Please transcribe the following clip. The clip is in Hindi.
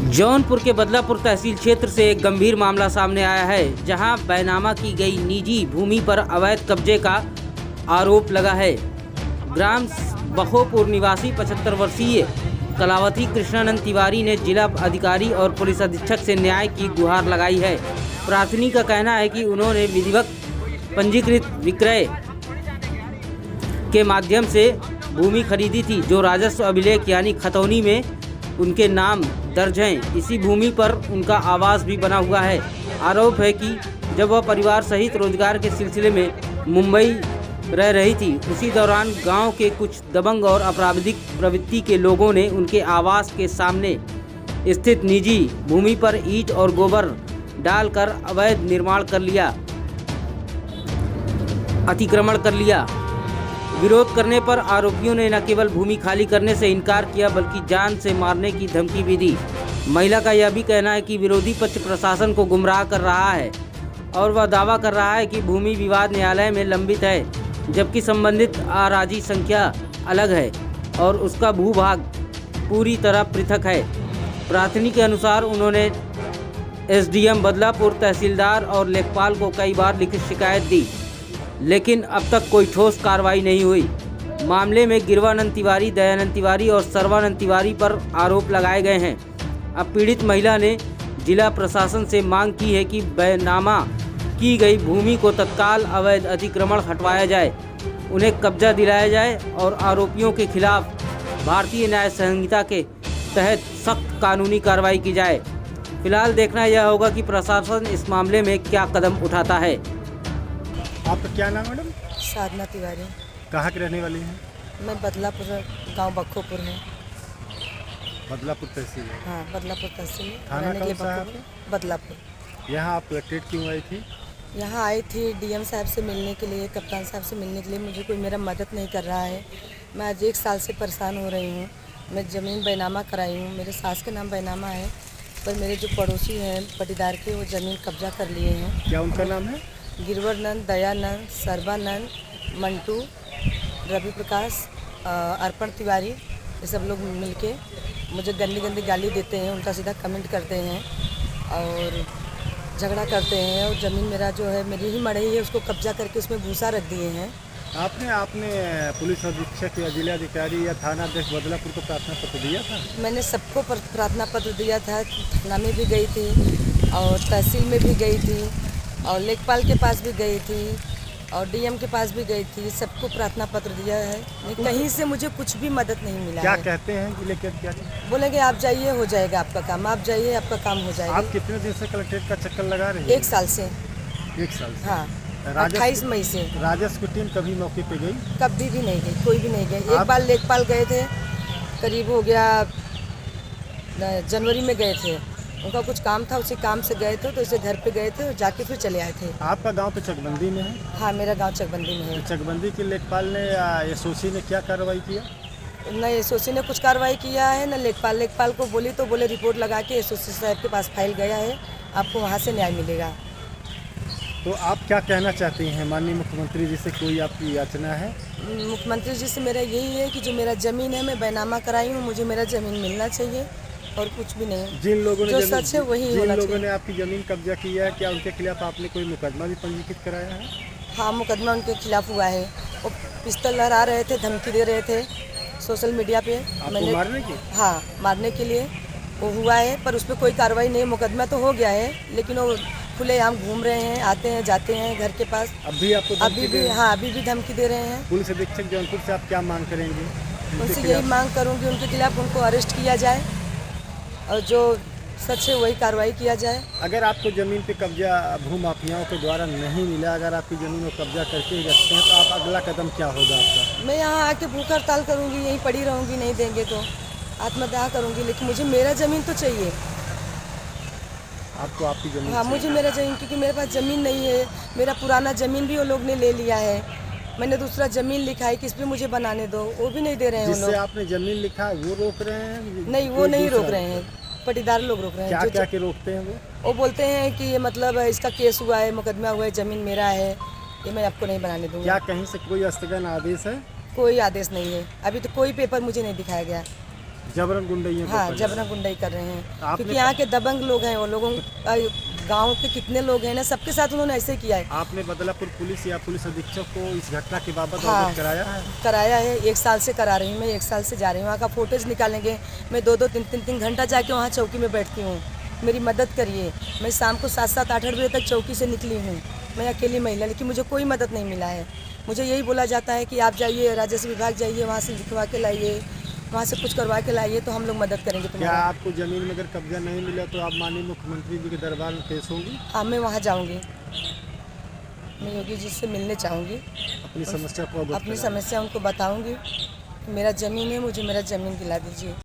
जौनपुर के बदलापुर तहसील क्षेत्र से एक गंभीर मामला सामने आया है, जहां बैनामा की गई निजी भूमि पर अवैध कब्जे का आरोप लगा है। ग्राम बखोपुर निवासी 75 वर्षीय कलावती कृष्णानंद तिवारी ने जिला अधिकारी और पुलिस अधीक्षक से न्याय की गुहार लगाई है। प्रार्थनी का कहना है कि उन्होंने विधिवत पंजीकृत विक्रय के माध्यम से भूमि खरीदी थी, जो राजस्व अभिलेख यानी खतौनी में उनके नाम दर्ज हैं। इसी भूमि पर उनका आवास भी बना हुआ है। आरोप है कि जब वह परिवार सहित रोजगार के सिलसिले में मुंबई रह रही थी, उसी दौरान गांव के कुछ दबंग और आपराधिक प्रवृत्ति के लोगों ने उनके आवास के सामने स्थित निजी भूमि पर ईंट और गोबर डालकर अवैध निर्माण कर लिया, अतिक्रमण कर लिया। विरोध करने पर आरोपियों ने न केवल भूमि खाली करने से इनकार किया, बल्कि जान से मारने की धमकी भी दी। महिला का यह भी कहना है कि विरोधी पक्ष प्रशासन को गुमराह कर रहा है और वह दावा कर रहा है कि भूमि विवाद न्यायालय में लंबित है, जबकि संबंधित आराजी संख्या अलग है और उसका भूभाग पूरी तरह पृथक है। प्रार्थनी के अनुसार उन्होंने एसडीएम बदलापुर, तहसीलदार और लेखपाल को कई बार लिखित शिकायत दी, लेकिन अब तक कोई ठोस कार्रवाई नहीं हुई। मामले में गिरवानंद तिवारी, दयानंद तिवारी और सर्वानंद तिवारी पर आरोप लगाए गए हैं। अब पीड़ित महिला ने जिला प्रशासन से मांग की है कि बैनामा की गई भूमि को तत्काल अवैध अतिक्रमण हटवाया जाए, उन्हें कब्जा दिलाया जाए और आरोपियों के खिलाफ भारतीय न्याय संहिता के तहत सख्त कानूनी कार्रवाई की जाए। फिलहाल देखना यह होगा कि प्रशासन इस मामले में क्या कदम उठाता है। आपका क्या नाम है मैडम? साधना तिवारी। कहाँ की रहने वाली हैं? मैं बदलापुर, गांव बखोपुर है। बदलापुर तहसील है। हाँ, बदलापुर तहसील थाना रहने के लिए कौन सा है बखोपुर, बदलापुर। यहाँ आप कलेक्ट्रेट क्यों आई थी? यहाँ आई थी डीएम साहब से मिलने के लिए, कप्तान साहब से मिलने के लिए। मुझे कोई मेरा मदद नहीं कर रहा है। मैं आज 1 साल से परेशान हो रही हूँ। मैं ज़मीन बैनामा कराई हूँ, मेरे सास के नाम बैनामा है, पर मेरे जो पड़ोसी हैं पटीदार के, वो ज़मीन कब्जा कर लिए हैं। क्या उनका नाम है? गिरवरनंद, दयानंद, सर्बानंद, मंटू, रवि प्रकाश, अर्पण तिवारी, ये सब लोग मिलके मुझे गंदी गंदी गाली देते हैं, उल्टा सीधा कमेंट करते हैं और झगड़ा करते हैं। और ज़मीन मेरा जो है, मेरी ही मड़ई है, उसको कब्जा करके उसमें भूसा रख दिए हैं। आपने पुलिस अधीक्षक या जिलाधिकारी या थाना अध्यक्ष बदलापुर को प्रार्थना पत्र दिया था? मैंने सबको प्रार्थना पत्र दिया था। थाना में भी गई थी और तहसील में भी गई थी और लेखपाल के पास भी गई थी और डीएम के पास भी गई थी। सबको प्रार्थना पत्र दिया है, लेकिन कहीं से मुझे कुछ भी मदद नहीं मिला। क्या है कहते हैं कि लेकर क्या? बोलेंगे आप जाइए, हो जाएगा आपका काम, आप जाइए, आपका काम हो जाएगा। आप कितने दिन से कलेक्ट्रेट का चक्कर लगा रहे हैं? 1 साल से। 1 साल से। हाँ, 28 मई से। राजस्व की टीम कभी मौके पे गई? कभी भी नहीं गई, कोई भी नहीं गई। एक बार लेखपाल गए थे, करीब हो गया जनवरी में गए थे। उनका कुछ काम था, उसी काम से गए थे, तो इसे घर पे गए थे और जाके फिर चले आए थे। आपका गांव तो चकबंदी में है? हाँ, मेरा गांव चकबंदी में है। तो चकबंदी के लेखपाल ने एसओसी ने क्या कार्रवाई किया? न एसओसी ने कुछ कार्रवाई किया है, न लेखपाल। लेखपाल को बोली तो बोले रिपोर्ट लगा के एसओसी साहब के पास फाइल गया है, आपको वहाँ से न्याय मिलेगा। तो आप क्या कहना चाहती हैं? माननीय मुख्यमंत्री जी से कोई आपकी याचना है? मुख्यमंत्री जी से मेरा यही है कि जो मेरा ज़मीन है, मैं बैनामा कराई हूँ, मुझे मेरा ज़मीन मिलना चाहिए और कुछ भी नहीं। जिन लोगों ने जो सच है वही जिन होना लोगों चाहिए। ने आपकी ज़मीन कब्जा किया है, क्या उनके खिलाफ आपने कोई मुकदमा भी पंजीकृत कराया है? हाँ, मुकदमा उनके खिलाफ हुआ है। वो पिस्तौल लहरा रहे थे, धमकी दे रहे थे सोशल मीडिया पे। आपको मारने की? हाँ, मारने के लिए वो हुआ है, पर उस पर कोई कार्रवाई नहीं। मुकदमा तो हो गया है, लेकिन वो खुलेआम घूम रहे हैं, आते हैं, जाते हैं घर के पास। अभी आपको अभी भी? हाँ, अभी भी धमकी दे रहे हैं। पुलिस अधीक्षक जौनपुर से आप क्या मांग करेंगे? उनसे यही मांग करूँगी, उनके खिलाफ उनको अरेस्ट किया जाए और जो सच है वही कार्रवाई किया जाए। अगर आपको ज़मीन पे कब्जा भूमाफियाओं के द्वारा नहीं मिला, अगर आपकी ज़मीन को कब्जा करके ही रखते हैं, तो आप अगला कदम क्या होगा आपका? मैं यहाँ आके भूख हड़ताल करूँगी, यहीं पड़ी रहूँगी, नहीं देंगे तो आत्मदाह करूँगी, लेकिन मुझे मेरा ज़मीन तो चाहिए। आपको आपकी ज़मीन? हाँ, मुझे मेरा ज़मीन, क्योंकि मेरे पास ज़मीन नहीं है। मेरा पुराना ज़मीन भी वो लोग ने ले लिया है। मैंने दूसरा ज़मीन लिखा है कि इस पर मुझे बनाने दो, वो भी नहीं दे रहे हैं। जिससे आपने ज़मीन लिखा है वो रोक रहे हैं? नहीं, वो नहीं रोक रहे हैं, पटीदार लोग रोक रहे हैं। क्या क्या के रोकते हैं वो बोलते हैं कि ये मतलब इसका केस हुआ है, मुकदमा हुआ है, ज़मीन मेरा है, ये मैं आपको नहीं बनाने दूँगा। क्या कहीं से कोई स्थगन आदेश है? कोई आदेश नहीं है, अभी तो कोई पेपर मुझे नहीं दिखाया गया। जबरन गुंडइयों को हाँ कर रहे जबरन गुंडाई कर रहे हैं। आपने क्योंकि यहाँ के दबंग लोग हैं, वो लोगों गांव के कितने लोग हैं ना, सबके साथ उन्होंने ऐसे किया है। आपने बदलापुर पुलिस या पुलिस अधीक्षक को इस घटना के बाबत हाँ, अवगत कराया? कराया है। 1 साल से करा रही हूँ मैं, 1 साल से जा रही हूँ। वहाँ का फोटेज निकालेंगे, मैं 2-2, 3-3 घंटा जाके वहाँ चौकी में बैठती हूँ। मेरी मदद करिए। मैं शाम को 7-7, 8-8 बजे तक चौकी से निकली हूँ। मैं अकेली महिला, लेकिन मुझे कोई मदद नहीं मिला है। मुझे यही बोला जाता है कि आप जाइए राजस्व विभाग जाइए, वहाँ से लिखवा के लाइए, वहाँ से कुछ करवा के लाइए तो हम लोग मदद करेंगे क्या तुम्हारा। आपको जमीन में अगर कब्जा नहीं मिला तो आप माननीय मुख्यमंत्री जी के दरबार में पेश होंगी? हाँ, मैं वहाँ जाऊँगी। मैं योगी जी से मिलने चाहूँगी, अपनी समस्या को अवगत अपनी कराएं। समस्या उनको बताऊँगी। मेरा ज़मीन है, मुझे मेरा ज़मीन दिला दीजिए।